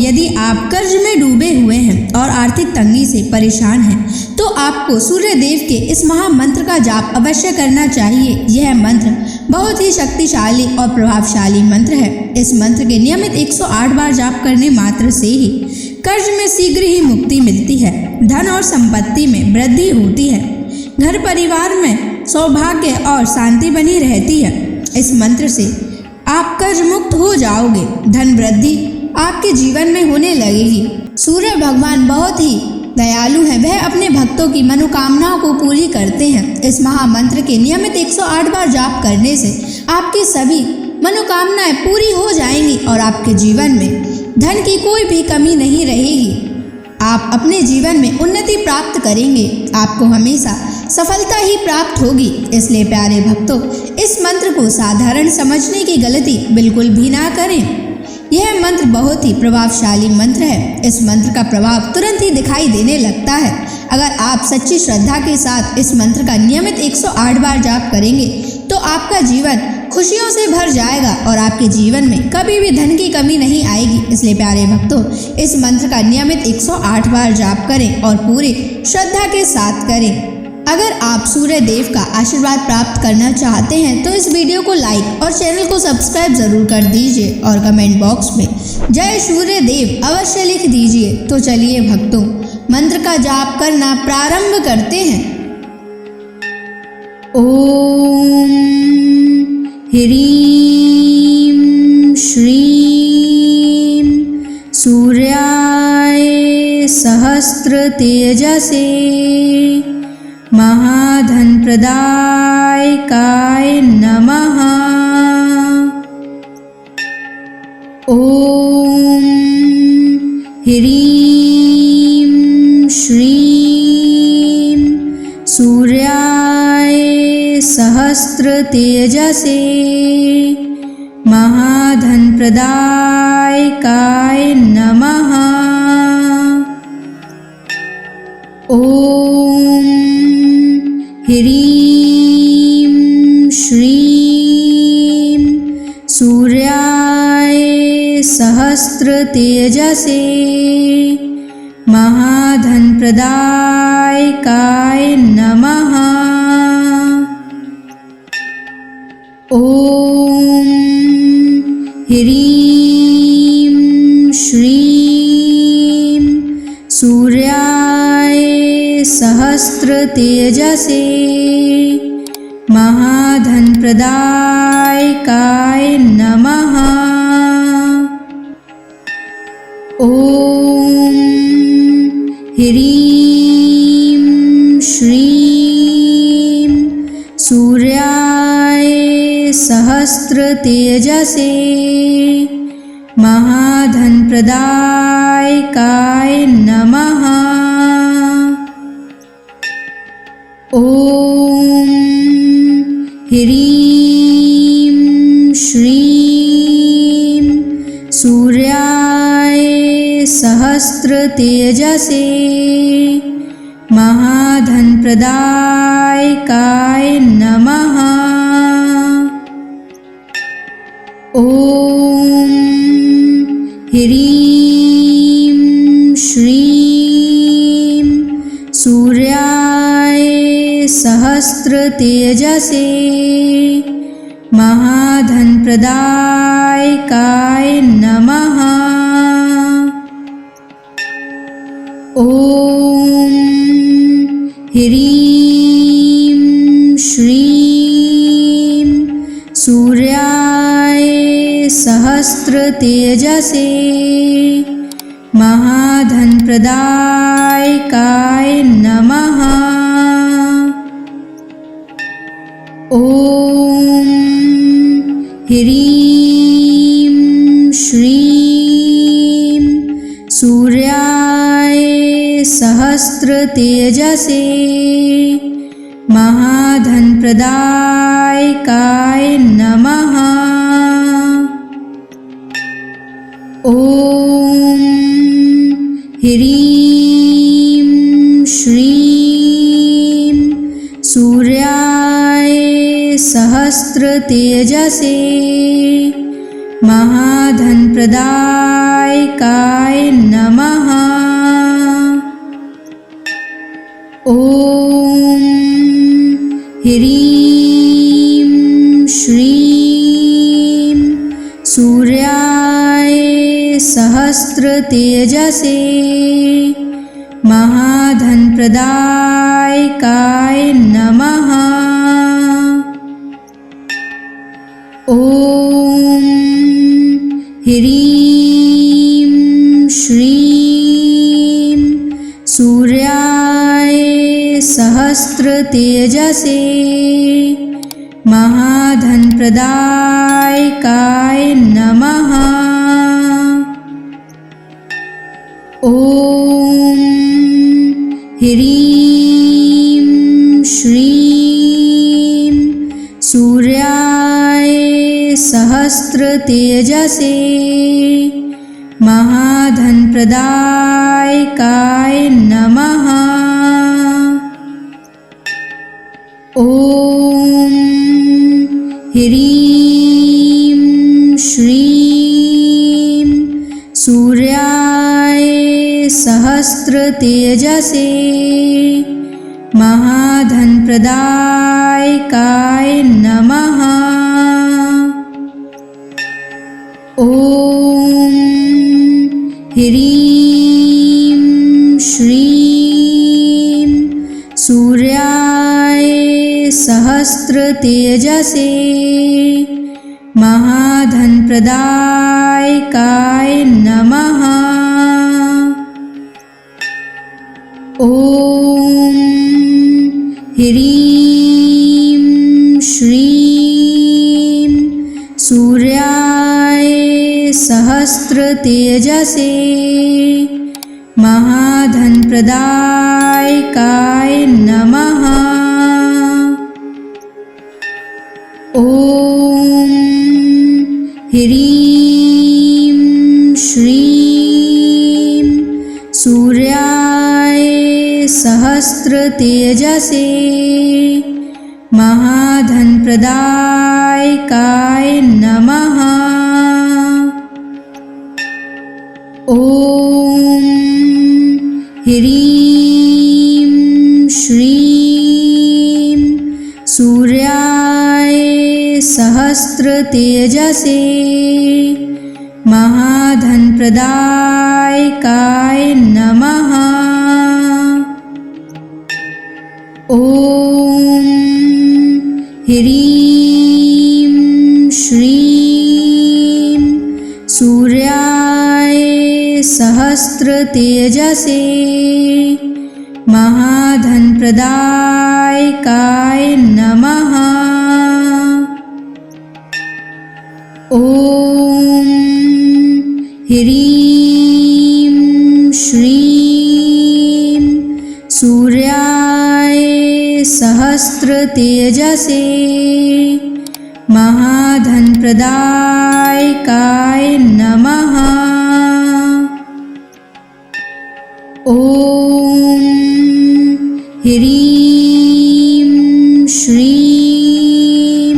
यदि आप कर्ज में डूबे हुए हैं और आर्थिक तंगी से परेशान हैं, तो आपको सूर्य देव के इस महामंत्र का जाप अवश्य करना चाहिए। यह मंत्र बहुत ही शक्तिशाली और प्रभावशाली मंत्र है। इस मंत्र के नियमित 108 बार जाप करने मात्र से ही कर्ज में शीघ्र ही मुक्ति मिलती है, धन और संपत्ति में वृद्धि होती है, घर परिवार में सौभाग्य और शांति बनी रहती है। इस मंत्र से आप कर्ज मुक्त हो जाओगे, धन वृद्धि आपके जीवन में होने लगेगी। सूर्य भगवान बहुत ही दयालु हैं, वह अपने भक्तों की मनोकामनाओं को पूरी करते हैं। इस महामंत्र के नियमित 108 बार जाप करने से आपकी सभी मनोकामनाएं पूरी हो जाएंगी और आपके जीवन में धन की कोई भी कमी नहीं रहेगी। आप अपने जीवन में उन्नति प्राप्त करेंगे, आपको हमेशा सफलता ही प्राप्त होगी। इसलिए प्यारे भक्तों, इस मंत्र को साधारण समझने की गलती बिल्कुल भी ना करें। यह मंत्र बहुत ही प्रभावशाली मंत्र है। इस मंत्र का प्रभाव तुरंत ही दिखाई देने लगता है। अगर आप सच्ची श्रद्धा के साथ इस मंत्र का नियमित 108 बार जाप करेंगे तो आपका जीवन खुशियों से भर जाएगा और आपके जीवन में कभी भी धन की कमी नहीं आएगी। इसलिए प्यारे भक्तों, इस मंत्र का नियमित 108 बार जाप करें और पूरी श्रद्धा के साथ करें। अगर आप सूर्य देव का आशीर्वाद प्राप्त करना चाहते हैं तो इस वीडियो को लाइक और चैनल को सब्सक्राइब जरूर कर दीजिए और कमेंट बॉक्स में जय सूर्य देव अवश्य लिख दीजिए। तो चलिए भक्तों, मंत्र का जाप करना प्रारंभ करते हैं। ओम ह्रीं श्रीं सूर्याय सहस्र तेजसे महाधन प्रदायकाय नमः। ओम ह्रीं श्रीं सूर्याय सहस्र तेजसे महाधन प्रदायकाय नमः। ओम ह्रीं श्रीं सूर्याय सहस्र तेजसे महाधन प्रदायकाय नमः। ओम ह्रीं श्रीं सूर्याय सहस्र तेजसे महाधन प्रदायकाय नमः। ओम ह्रीं श्रीं सूर्याय सहस्र तेजसे महाधन प्रदायकाय नमः। ओम ह्रीं श्रीं सूर्याय सहस्र तेजसे महाधन प्रदायकाय नमः। ओम ह्रीं श्रीं सूर्याय सहस्र तेजसे महाधन प्रदायकाय नमः। ओम ह्रीं श्रीं सूर्याय सहस्र तेजसे महाधन प्रदायकाय नमः। ओम ह्रीं श्रीं सूर्याय सहस्र तेजसे महाधन प्रदायकाय नमः। ओम ह्रीं श्रीं सूर्याय सहस्र तेजसे महाधनप्रदायकाय नमः। ॐ ह्रीं श्रीं सूर्याय सहस्रतेजसे महाधनप्रदायकाय नमः। ॐ ह्रीं श्रीं सूर्याय सहस्रतेजसे महाधनप्रदायकाय नमः। ॐ ह्रीं श्रीं सूर्याय सहस्रतेजसे महाधनप्रदायकाय नमः। ॐ ह्रीं श्रीं सूर्याय सहस्रतेजसे महाधनप्रदायकाय नमः। ॐ ह्रीं श्रीं सूर्याय सहस्रतेजसे महाधनप्रदायकाय नमः। ॐ ह्रीं श्रीं सूर्याय सहस्रतेजसे महाधनप्रदायकाय नमः। ॐ ह्रीं श्रीं सूर्याय सहस्रतेजसे महाधनप्रदायकाय नमः। ॐ ह्रीं श्रीं सूर्याय सहस्रतेजसे महाधनप्रदायकाय नमः। ॐ ह्रीं श्रीं सूर्याय सहस्रतेजसे महाधनप्रदायकाय नमः। ॐ ह्रीं श्रीं सूर्याय सहस्रतेजसे महाधनप्रदायकाय नमः। ॐ ह्रीं श्रीं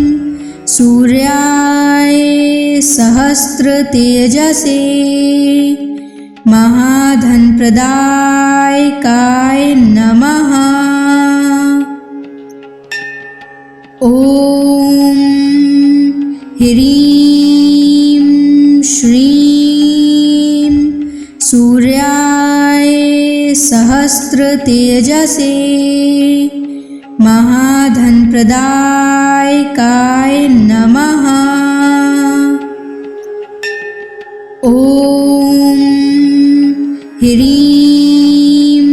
सूर्याय सहस्रतेजसे महाधनप्रदायकाय नमः। ॐ ह्रीं श्रीं सूर्याय सहस्रतेजसे महाधनप्रदायकाय नमः। ॐ ह्रीं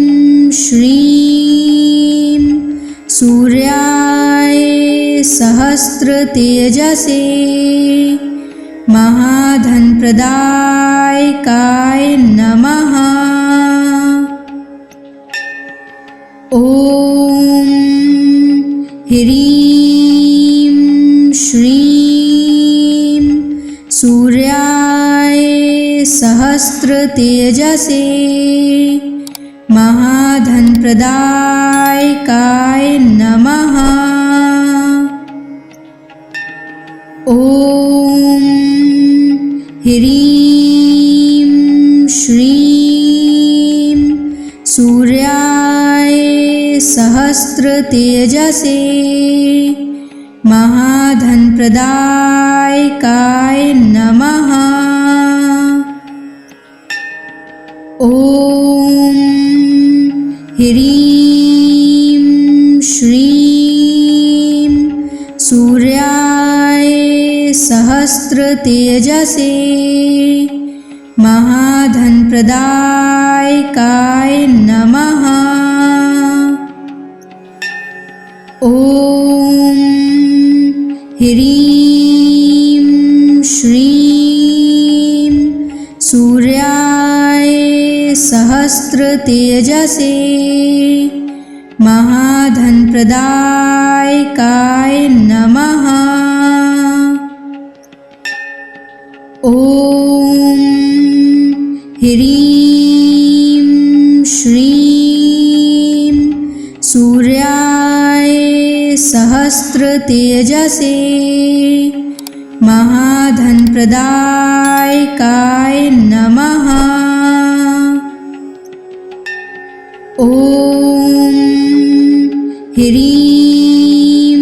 श्रीं सूर्याय सहस्रतेजसे महाधनप्रदायकाय नमः। ॐ ह्रीं श्रीं सूर्याय सहस्रतेजसे महाधनप्रदायकाय नमः। ॐ ह्रीं श्रीं सूर्याय सहस्रतेजसे महाधनप्रदायकाय नमः। ॐ ह्रीं श्रीं सूर्याय सहस्रतेजसे महाधनप्रदायकाय नमः। ॐ ह्रीं श्रीं सूर्याय सहस्रतेजसे महाधनप्रदायकाय नमः। ॐ ह्रीं श्रीं सूर्याय सहस्रतेजसे महाधनप्रदायकाय नमः। ॐ ह्रीं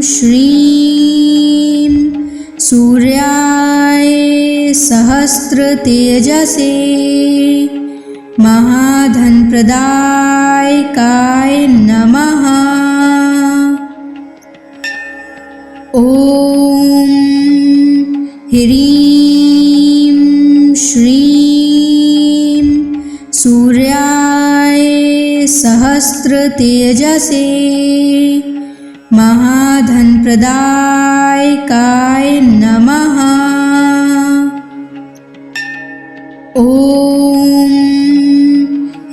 श्रीं सूर्याय सहस्रतेजसे महाधनप्रदायकाय नमः। ॐ ह्रीं श्रीं सूर्याय सहस्रतेजसे महाधनप्रदायकाय नमः। ॐ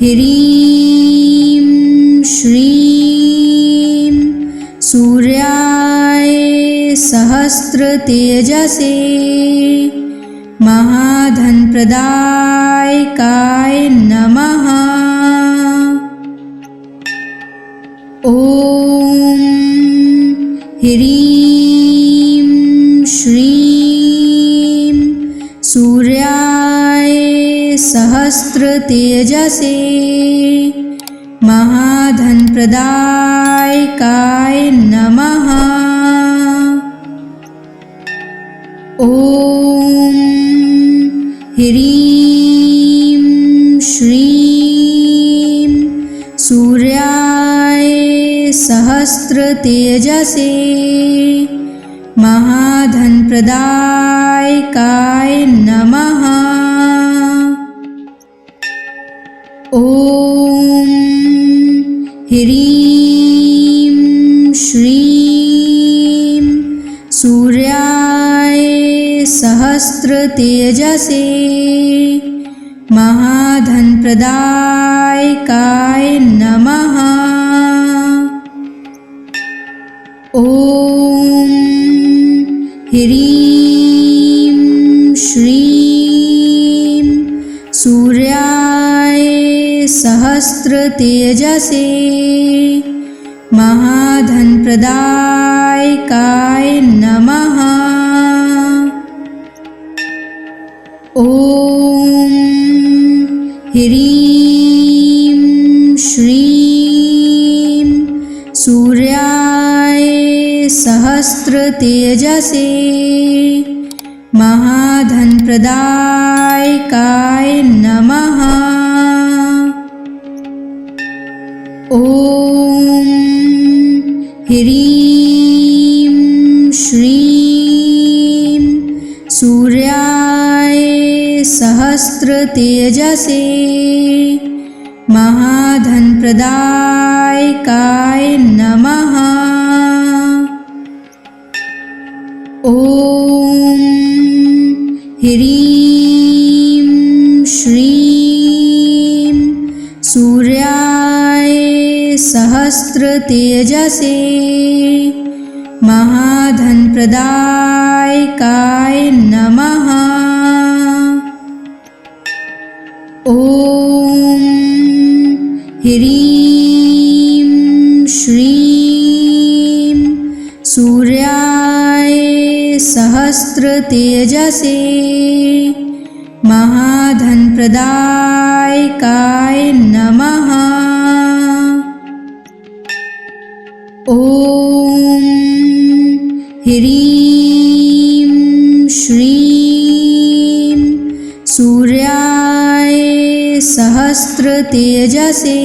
ह्रीं श्रीं सूर्याय सहस्रतेजसे महाधनप्रदायकाय नमः। ॐ ह्रीं श्रीं सूर्याय सहस्रतेजसे महाधनप्रदायकाय नमः। ॐ ह्रीं श्रीं सूर्याय सहस्रतेजसे महाधनप्रदायकाय नमः। ॐ ह्रीं श्रीं सूर्याय सहस्रतेजसे महाधनप्रदायकाय नमः। ॐ ह्रीं श्रीं सूर्याय सहस्रतेजसे महाधनप्रदायकाय नमः। ॐ ह्रीं श्रीं सूर्याय सहस्रतेजसे महाधनप्रदायकाय नमः। ॐ ह्रीं श्रीं सूर्याय सहस्रतेजसे महाधनप्रदायकाय नमः। ॐ ह्रीं श्रीं सूर्याय सहस्रतेजसे महाधनप्रदायकाय नमः। ॐ ह्रीं श्रीं सूर्याय सहस्रतेजसे महाधनप्रदायकाय नमः। ॐ ह्रीं श्रीं सूर्याय सहस्रतेजसे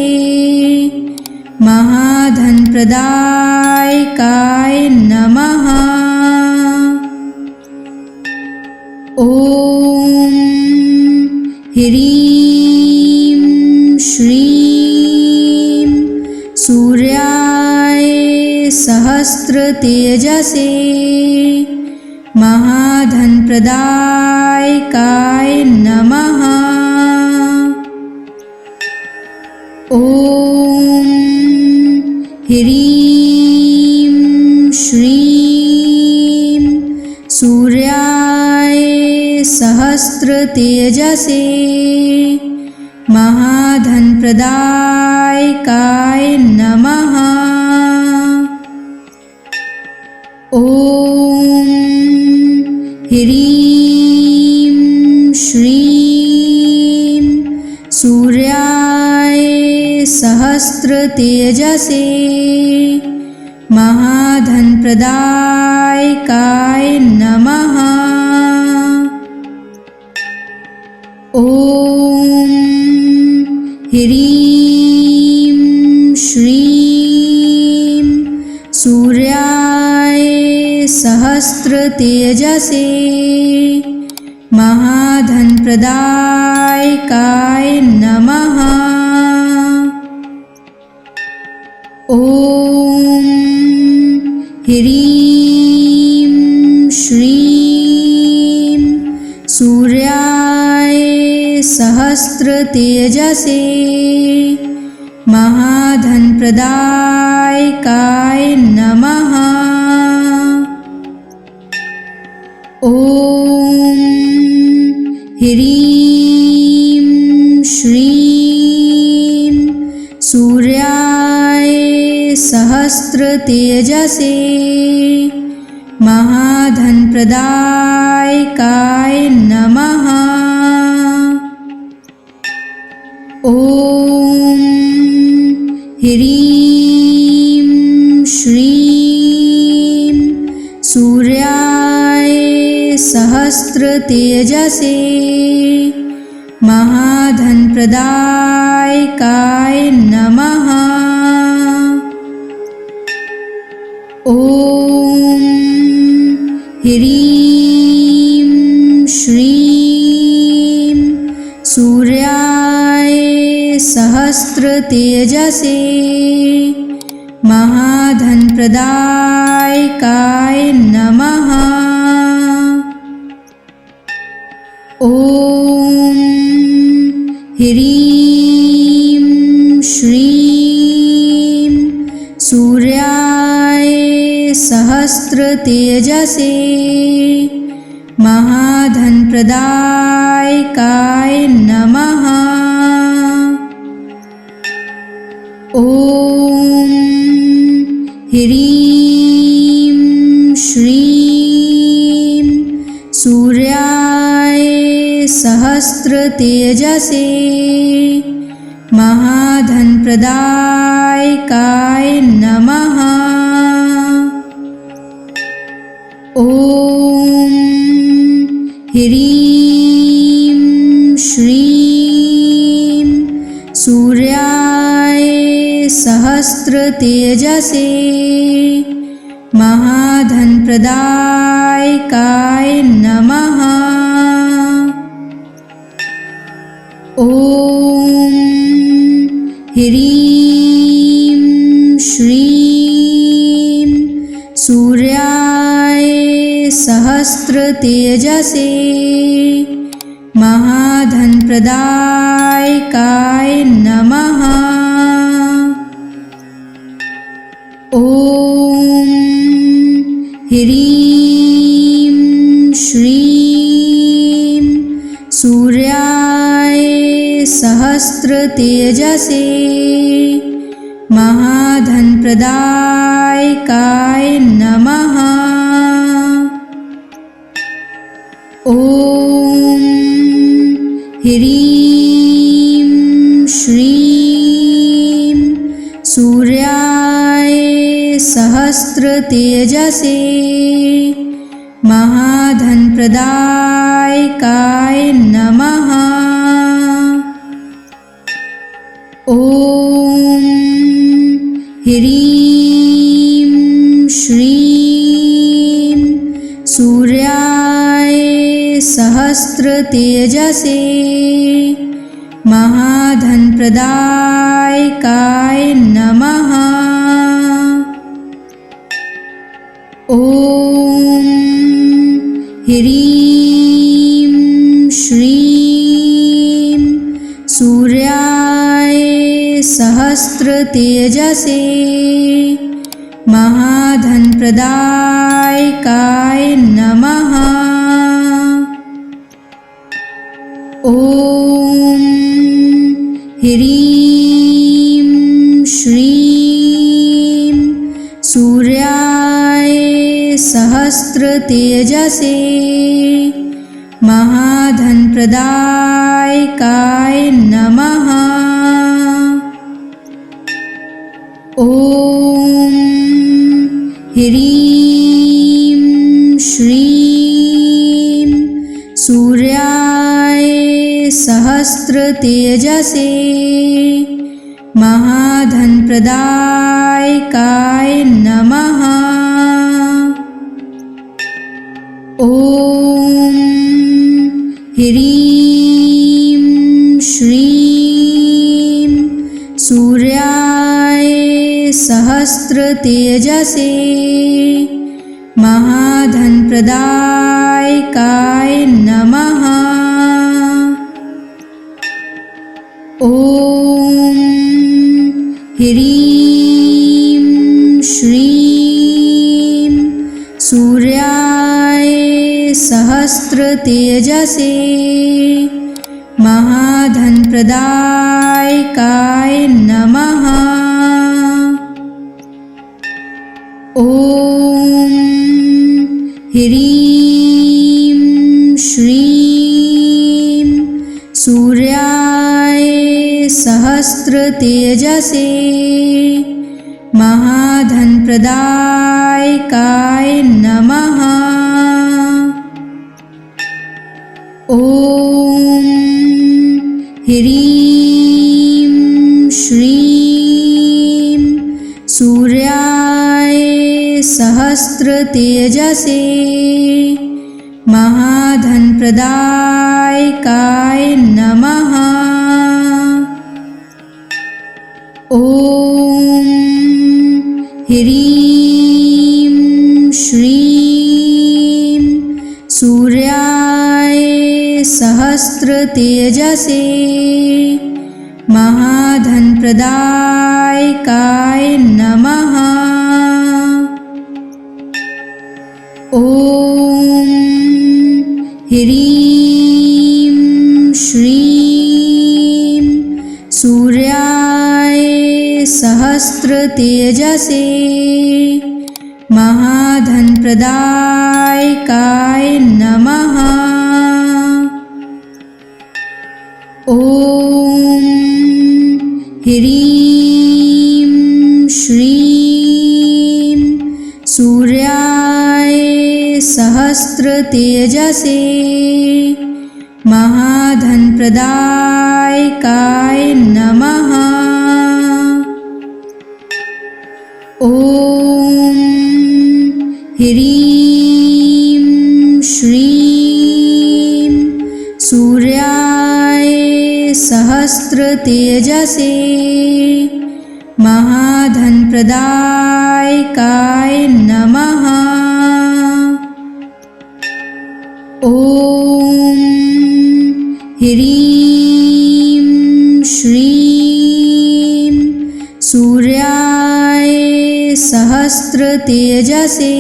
महाधनप्रदायकाय नमः। ॐ ह्रीं श्रीं सूर्याय सहस्रतेजसे महाधनप्रदायकाय नमः। ॐ ह्रीं श्रीं सूर्याय सहस्रतेजसे महाधनप्रदायकाय नमः। ॐ ह्रीं श्रीं सूर्याय सहस्रतेजसे महाधनप्रदायकाय नमः। ॐ ह्रीं श्रीं सूर्याय सहस्रतेजसे महाधनप्रदायकाय नमः। ॐ ह्रीं श्रीं सूर्याय सहस्रतेजसे महाधनप्रदायकाय नमः। ॐ ह्रीं श्रीं सूर्याय सहस्रतेजसे महाधनप्रदायकाय नमः। ॐ ह्रीं श्रीं सूर्याय सहस्रतेजसे महाधनप्रदायकाय नमः। ॐ ह्रीं श्रीं सूर्याय सहस्रतेजसे महाधनप्रदायकाय नमः। ॐ ह्रीं श्रीं सूर्याय सहस्रतेजसे महाधनप्रदायकाय नमः। ॐ ह्रीं श्रीं सूर्याय सहस्रतेजसे महाधनप्रदायकाय नमः। ॐ ह्रीं श्रीं सूर्याय सहस्रतेजसे महाधनप्रदायकाय नमः। ॐ ह्रीं श्रीं सूर्याय सहस्रतेजसे महाधनप्रदायकाय नमः। ॐ ह्रीं श्रीं सूर्याय सहस्रतेजसे महाधनप्रदायकाय नमः। सहस्रतेजसे महाधनप्रदायकाय नमः। ॐ ह्रीं श्रीं सूर्याय सहस्रतेजसे महाधनप्रदायकाय नमः। ॐ ह्रीं श्रीं सूर्याय सहस्रतेजसे महाधनप्रदायकाय नमः। ॐ ह्रीं श्रीं सूर्याय सहस्रतेजसे महाधनप्रदायकाय नमः। ॐ ह्रीं श्रीं सूर्याय सहस्रतेजसे महाधनप्रदायकाय नमः। ॐ ह्रीं श्रीं सूर्याय सहस्रतेजसे महाधनप्रदायकाय नमः। ॐ ह्रीं श्रीं सूर्याय सहस्रतेजसे महाधनप्रदायकाय नमः। ॐ ह्रीं श्रीं सूर्याय सहस्रतेजसे महाधनप्रदायकाय नमः। ॐ ह्रीं श्रीं सूर्याय सहस्रतेजसे महाधनप्रदायकाय नमः। ॐ ह्रीं श्रीं सूर्याय सहस्रतेजसे महाधनप्रदायकाय नमः। ॐ ह्रीं श्रीं सूर्याय सहस्रतेजसे महाधनप्रदायकाय नमः। ॐ ह्रीं श्रीं सूर्याय सहस्रतेजसे महाधनप्रदायकाय नमः। ॐ ह्रीं श्रीं सूर्याय सहस्रतेजसे महाधनप्रदायकाय नमः। ॐ ह्रीं श्रीं सूर्याय सहस्रतेजसे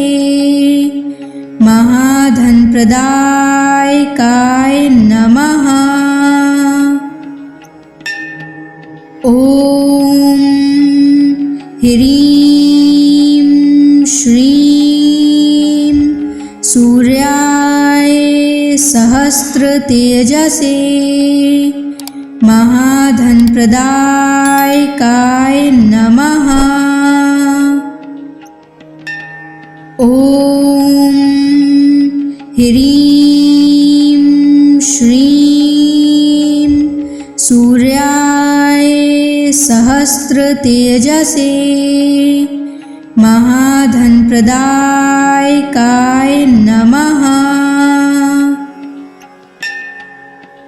महाधनप्रदायकाय नमः। ॐ ह्रीं श्रीं सूर्याय सहस्रतेजसे महाधनप्रदायकाय नमः। ॐ ह्रीं श्रीं सूर्याय सहस्रतेजसे महाधनप्रदायकाय नमः।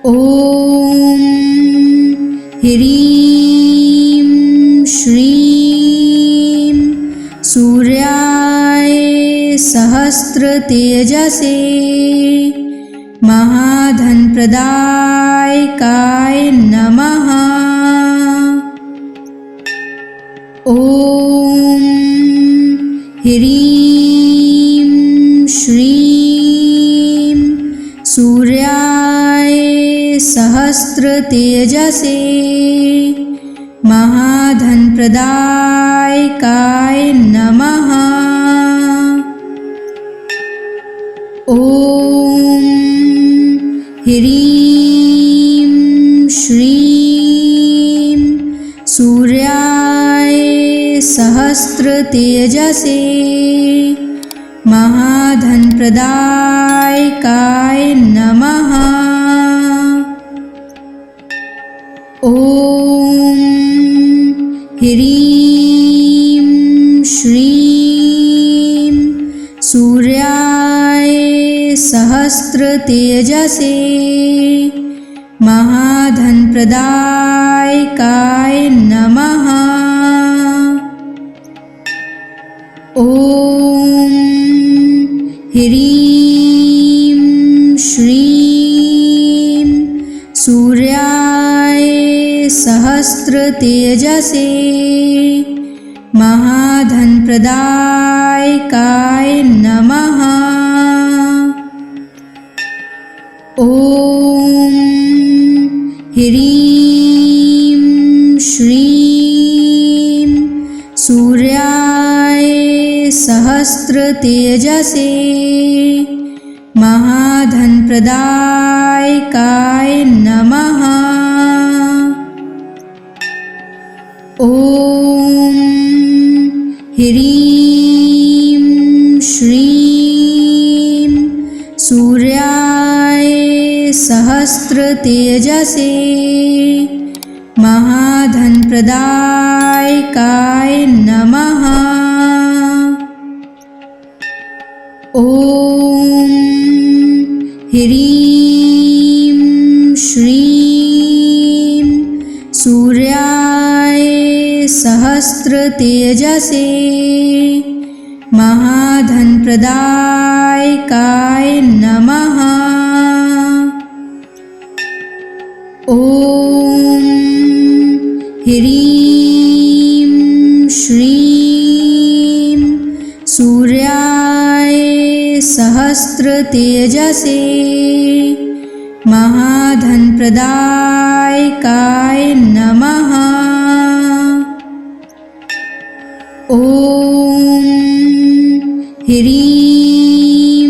ॐ ह्रीं श्रीं सूर्याय सहस्रतेजसे महाधनप्रदायकाय नमः। ॐ ह्रीं श्रीं सूर्याय सहस्रतेजसे महाधनप्रदायकाय नमः। ॐ ह्रीं श्रीं सूर्याय सहस्रतेजसे महाधनप्रदायकाय नमः। ॐ ह्रीं श्रीं सूर्याय सहस्रतेजसे महाधनप्रदायकाय नमः। ॐ ह्रीं श्रीं सूर्याय सहस्रतेजसे महाधनप्रदायकाय नमः। ॐ ह्रीं श्रीं सूर्याय सहस्रतेजसे महाधनप्रदायकाय नमः। ॐ ह्रीं श्रीं सूर्याय सहस्रतेजसे महाधनप्रदायकाय नमः। ॐ ह्रीं श्रीं सूर्याय सहस्रतेजसे महाधनप्रदायकाय नमः। ॐ ह्रीं श्रीं सूर्याय सहस्रतेजसे महाधनप्रदायकाय नमः। ॐ ह्रीं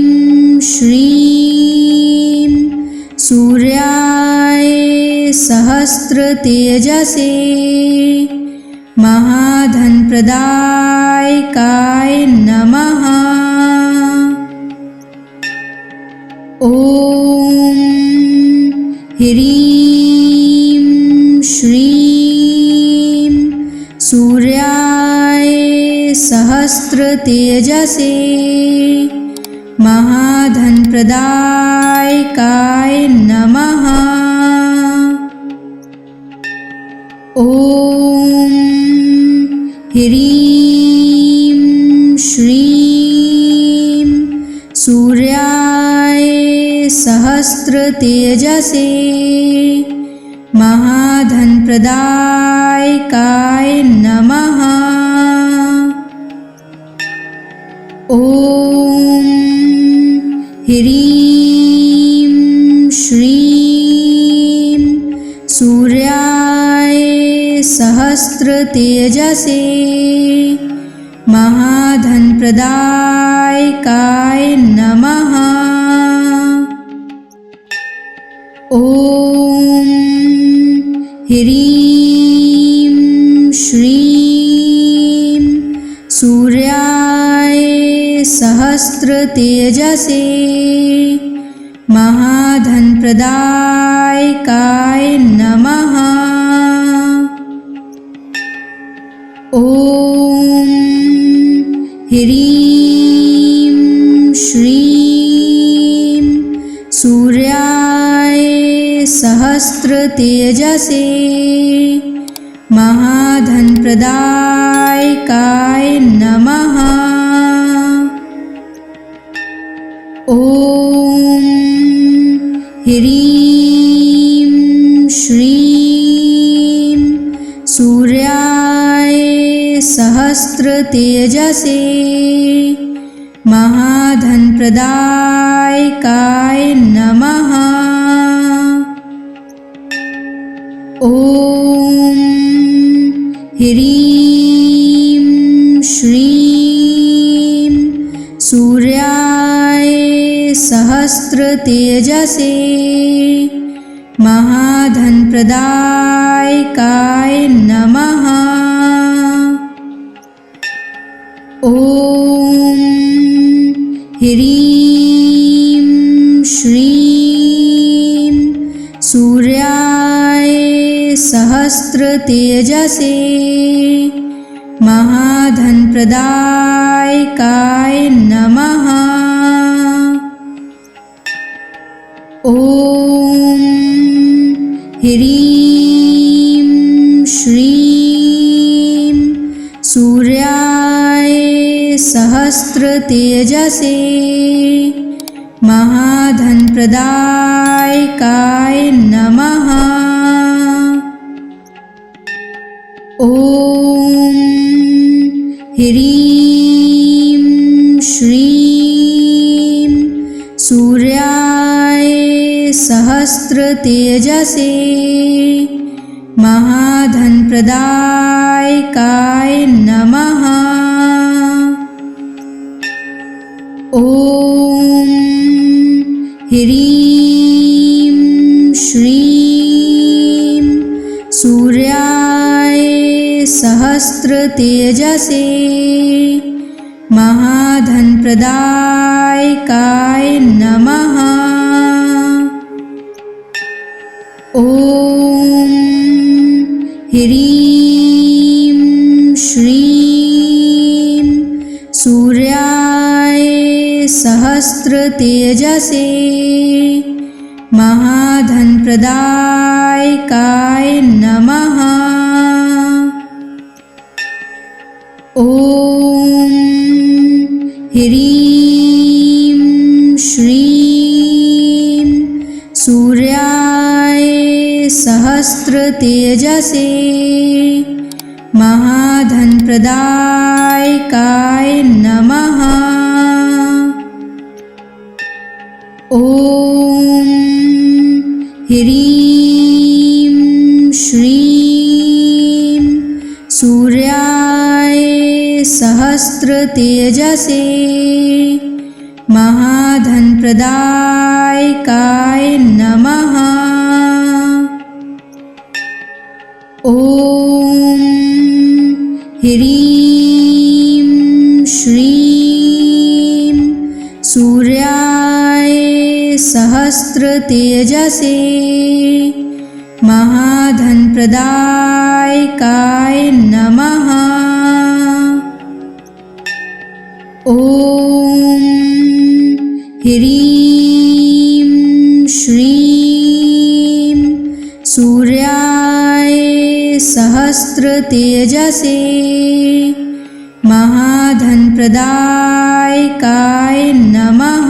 श्रीं सूर्याय सहस्रतेजसे महाधनप्रदायकाय नमः। ॐ ह्रीं श्रीं सूर्याय सहस्रतेजसे महाधनप्रदायकाय नमः। ॐ ह्रीं श्रीं सूर्याय सहस्रतेजसे महाधनप्रदायकाय नमः। ॐ ह्रीं श्रीं सूर्याय सहस्रतेजसे महाधनप्रदायकाय नमः। ॐ ह्रीं श्रीं सूर्याय सहस्रतेजसे महाधनप्रदायकाय नमः। ॐ ह्रीं श्रीं सूर्याय सहस्रतेजसे महाधनप्रदायकाय नमः। ॐ ह्रीं श्रीं सूर्याय सहस्रतेजसे महाधनप्रदायकाय नमः। ॐ ह्रीं श्रीं सूर्याय सहस्रतेजसे महाधनप्रदायकाय नमः। ॐ ह्रीं श्रीं सूर्याय सहस्रतेजसे महाधनप्रदायकाय नमः। ॐ ह्रीं श्रीं सूर्याय सहस्रतेजसे महाधनप्रदायकाय नमः। ॐ ह्रीं श्रीं सूर्याय सहस्रतेजसे महाधनप्रदायकाय नमः। ॐ ह्रीं श्रीं सूर्याय सहस्रतेजसे महाधनप्रदायकाय नमः। ॐ ह्रीं श्रीं सूर्याय सहस्रतेजसे महाधनप्रदायकाय नमः। ॐ ह्रीं श्रीं सूर्याय सहस्रतेजसे महाधनप्रदायकाय नमः। ॐ ह्रीं श्रीं सूर्याय सहस्रतेजसे महाधनप्रदायकाय नमः। ॐ ह्रीं श्रीं सूर्याय सहस्रतेजसे महाधनप्रदायकाय नमः। ॐ ह्रीं श्रीं सूर्याय सहस्रतेजसे महाधनप्रदायकाय नमः।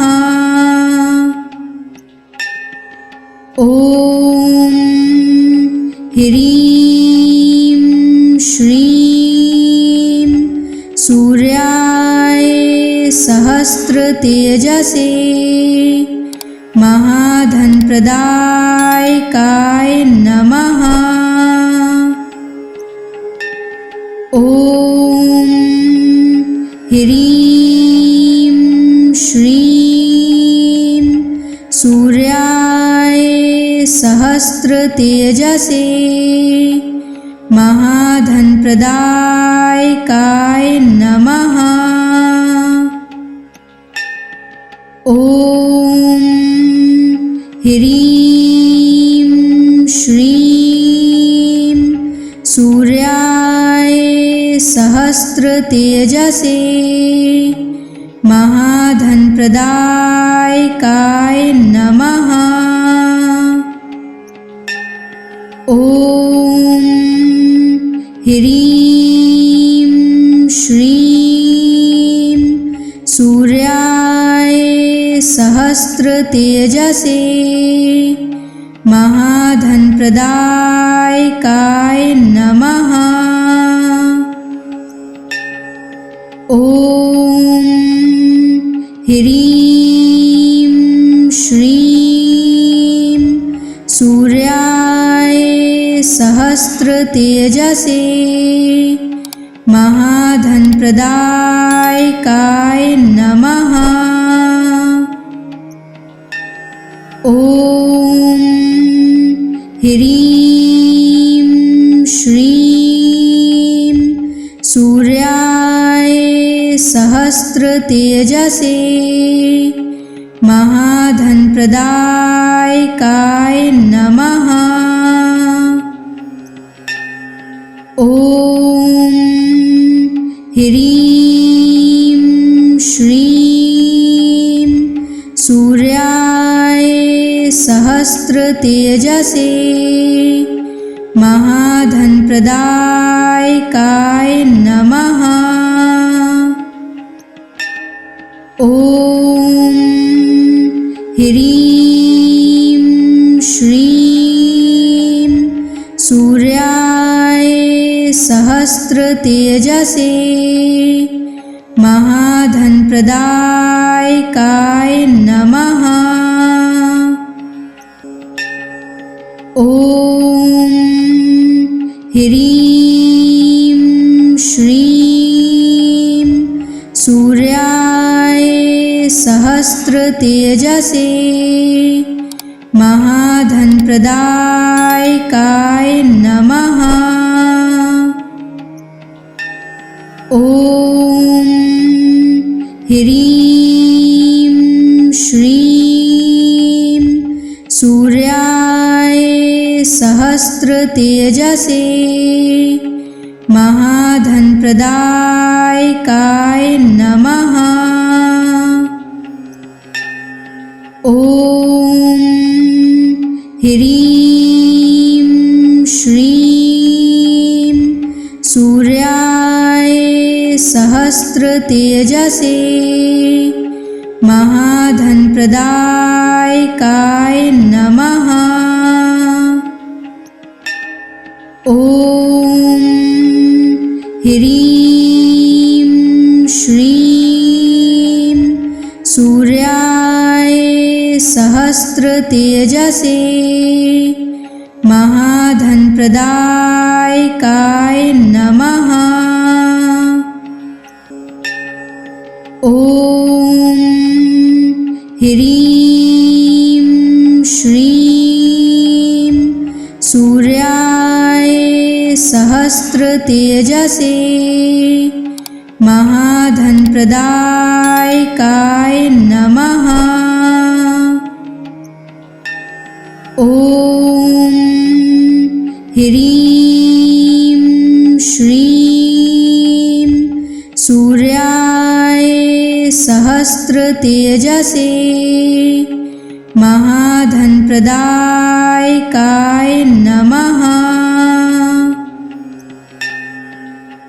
ॐ ह्रीं श्रीं सूर्याय सहस्रतेजसे महाधनप्रदायकाय नमः। ॐ ह्रीं श्रीं सूर्याय सहस्रतेजसे महाधनप्रदायकाय नमः। ॐ ह्रीं श्रीं सूर्याय सहस्रतेजसे महाधनप्रदायकाय नमः। ॐ ह्रीं श्रीं सूर्याय सहस्रतेजसे महाधनप्रदायकाय नमः। ॐ ह्रीं श्रीं सूर्याय सहस्रतेजसे महाधनप्रदायकाय नमः। ॐ ह्रीं श्रीं सूर्याय सहस्रतेजसे महाधनप्रदायकाय नमः। ॐ ह्रीं श्रीं सूर्याय सहस्रतेजसे महाधनप्रदायकाय नमः। ॐ ह्रीं श्रीं सूर्याय सहस्रतेजसे महाधनप्रदायकाय नमः। ॐ ह्रीं श्रीं सूर्याय सहस्रतेजसे महाधनप्रदायकाय नमः। ॐ ह्रीं श्रीं सूर्याय सहस्रतेजसे महाधनप्रदायकाय नमः। ॐ ह्रीं श्रीं सूर्याय सहस्रतेजसे महाधनप्रदायकाय नमः। ॐ ह्रीं श्रीं सूर्याय सहस्रतेजसे महाधनप्रदायकाय नमः। ॐ ह्रीं श्रीं सूर्याय सहस्रतेजसे महाधनप्रदायकाय नमः। ॐ ह्रीं श्रीं सूर्याय सहस्रतेजसे महाधनप्रदायकाय नमः।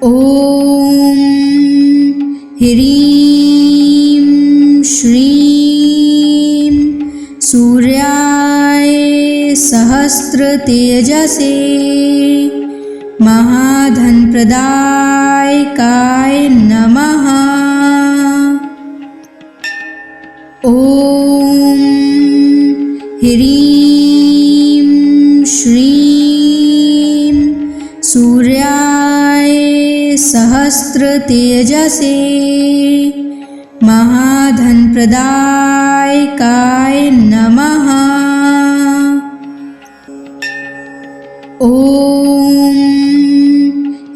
ॐ ह्रीं श्रीं सूर्याय सहस्रतेजसे महाधनप्रदायकाय नमः। ॐ ह्रीं श्रीं सूर्याय सहस्रतेजसे महाधनप्रदायकाय नमः। ॐ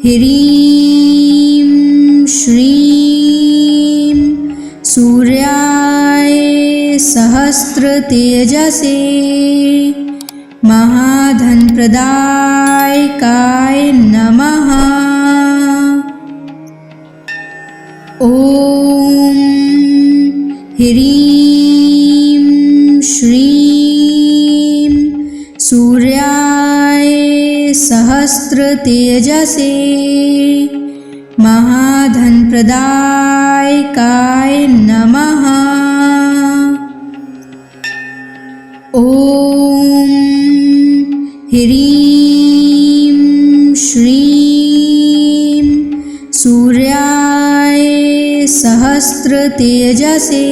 ह्रीं श्रीं सूर्याय सहस्रतेजसे महाधनप्रदायकाय नमः। ॐ ह्रीं श्रीं सूर्याय सहस्रतेजसे महाधनप्रदायकाय नमः। ॐ ह्रीं श्रीं सूर्याय सहस्रतेजसे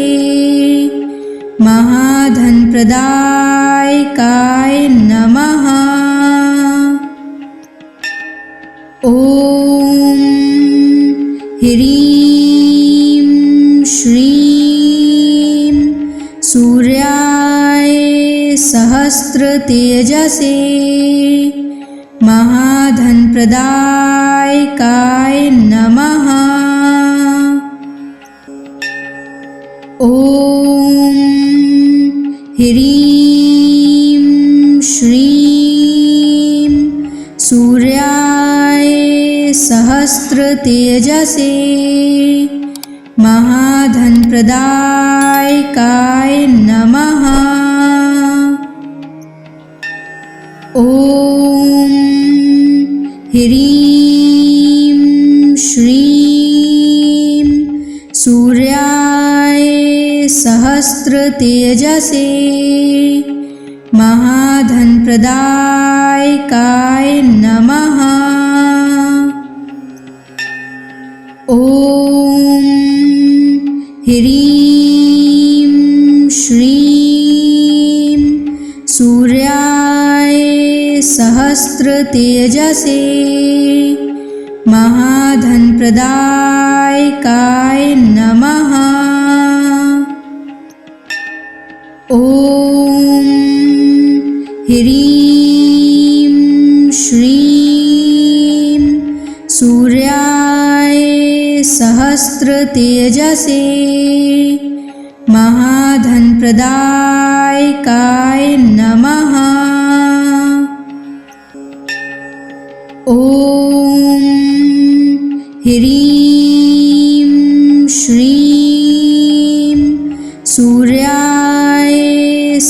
महाधनप्रदायकाय नमः। ॐ ह्रीं श्रीं सूर्याय सहस्रतेजसे महाधनप्रदायकाय नमः। ॐ ह्रीं श्रीं सूर्याय सहस्रतेजसे महाधनप्रदायकाय नमः। ॐ ह्रीं श्रीं सूर्याय सहस्रतेजसे महाधनप्रदायकाय नमः। ॐ ह्रीं श्रीं सूर्याय सहस्रतेजसे महाधनप्रदायकाय नमः। ॐ ह्रीं श्रीं सूर्याय सहस्रतेजसे महाधनप्रदायकाय नमः। ॐ ह्रीं श्रीं सूर्याय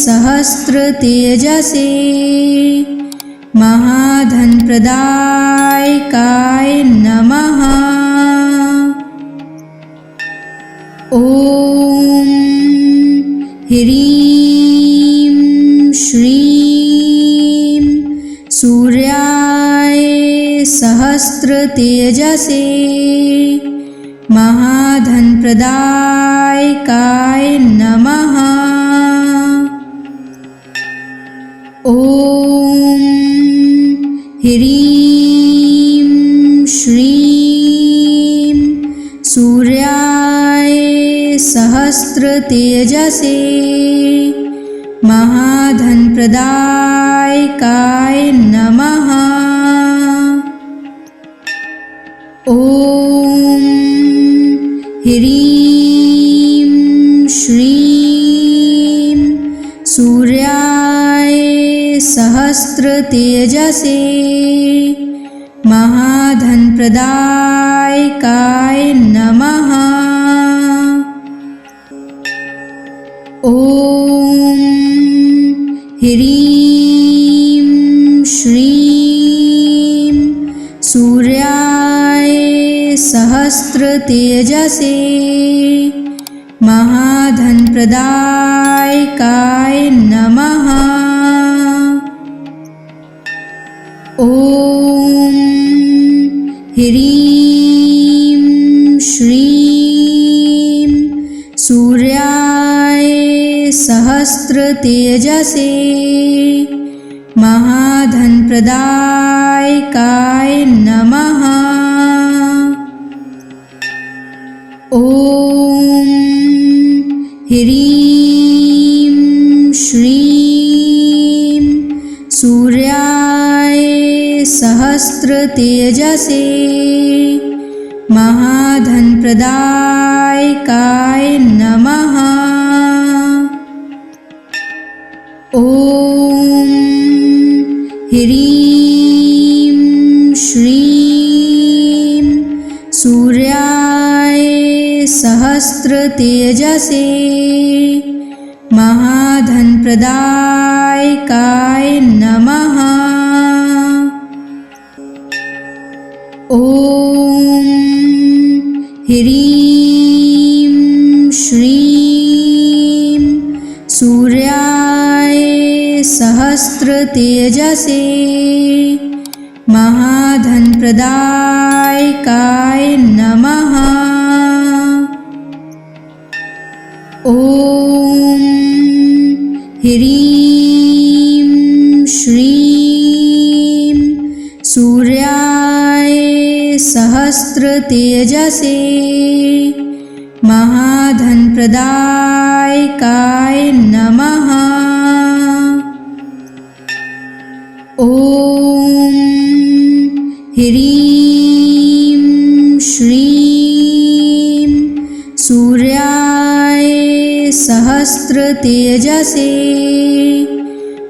सहस्रतेजसे महाधनप्रदायकाय नमः। ॐ ह्रीं श्रीं सूर्याय सहस्रतेजसे महाधनप्रदायकाय नमः। ॐ ह्रीं श्रीं सूर्याय सहस्रतेजसे महाधनप्रदायकाय नमः। ॐ ह्रीं श्रीं सूर्याय सहस्रतेजसे महाधनप्रदायकाय नमः। ॐ ह्रीं श्रीं सूर्याय सहस्रतेजसे महाधनप्रदायकाय नमः। ॐ ह्रीं श्रीं सूर्याय सहस्रतेजसे महाधनप्रदायकाय नमः। ॐ ह्रीं श्रीं सूर्याय सहस्रतेजसे महाधनप्रदायकाय नमः। ह्रीं श्रीं सूर्याय सहस्रतेजसे महाधनप्रदायकाय नमः। ॐ ह्रीं श्रीं सूर्याय सहस्रतेजसे महाधनप्रदायकाय नमः। ॐ ह्रीं श्रीं सूर्याय सहस्रतेजसे महाधनप्रदायकाय नमः। ॐ ह्रीं श्रीं सूर्याय सहस्रतेजसे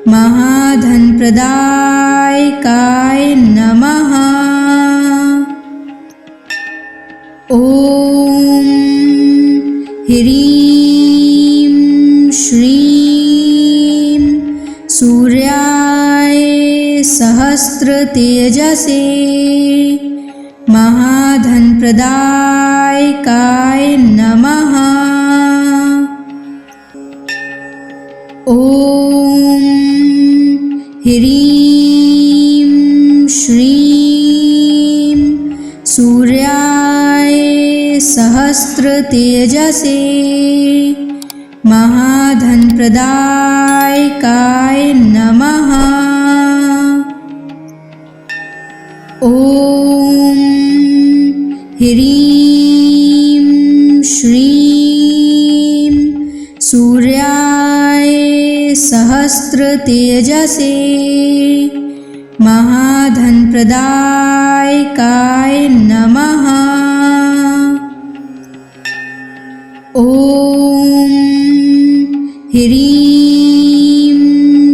महाधनप्रदायकाय नमः। ॐ ह्रीं श्रीं सूर्याय सहस्रतेजसे महाधनप्रदायकाय नमः। ॐ ह्रीं श्रीं सूर्याय सहस्रतेजसे महाधनप्रदायकाय नमः। ॐ ह्रीं श्रीं सूर्याय सहस्रतेजसे महाधनप्रदायकाय नमः। ॐ ह्रीं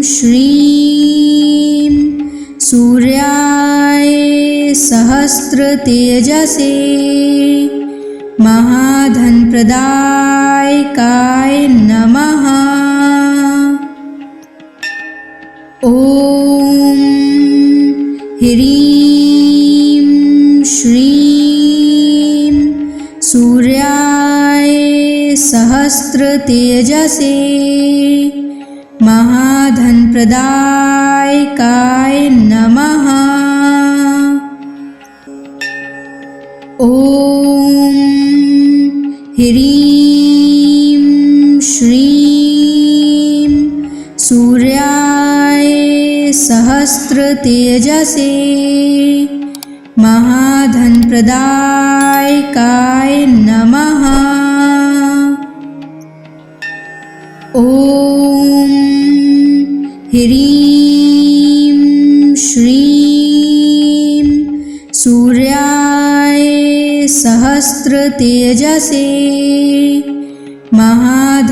श्रीं सूर्याय सहस्रतेजसे महाधनप्रदायकाय नमः। ॐ ह्रीं श्रीं सूर्याय सहस्रतेजसे महाधनप्रदायकाय नमः। ॐ ह्रीं श्रीं सूर्याय सहस्रतेजसे महाधनप्रदायकाय नमः। ॐ ह्रीं श्रीं सूर्याय सहस्रतेजसे महाधनप्रदायकाय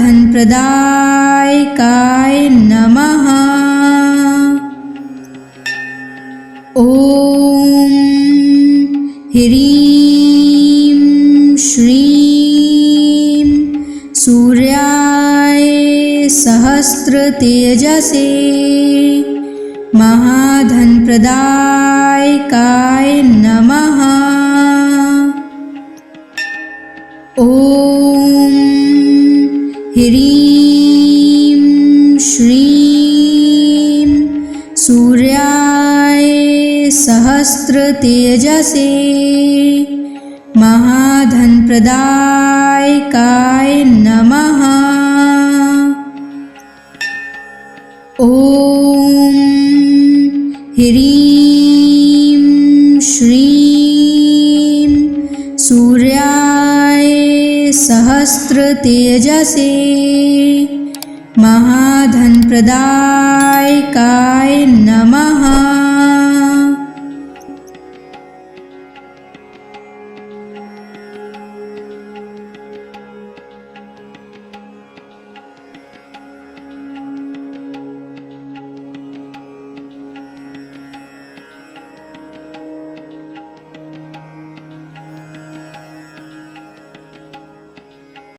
नमः। ॐ ह्रीं श्रीं सूर्याय सहस्रतेजसे महाधनप्रदायकाय नमः। ॐ ह्रीं श्रीं सूर्याय सहस्रतेजसे महाधनप्रदायकाय नमः। ॐ ह्रीं श्रीं सूर्याय सहस्रतेजसे महाधनप्रदायकाय नमः।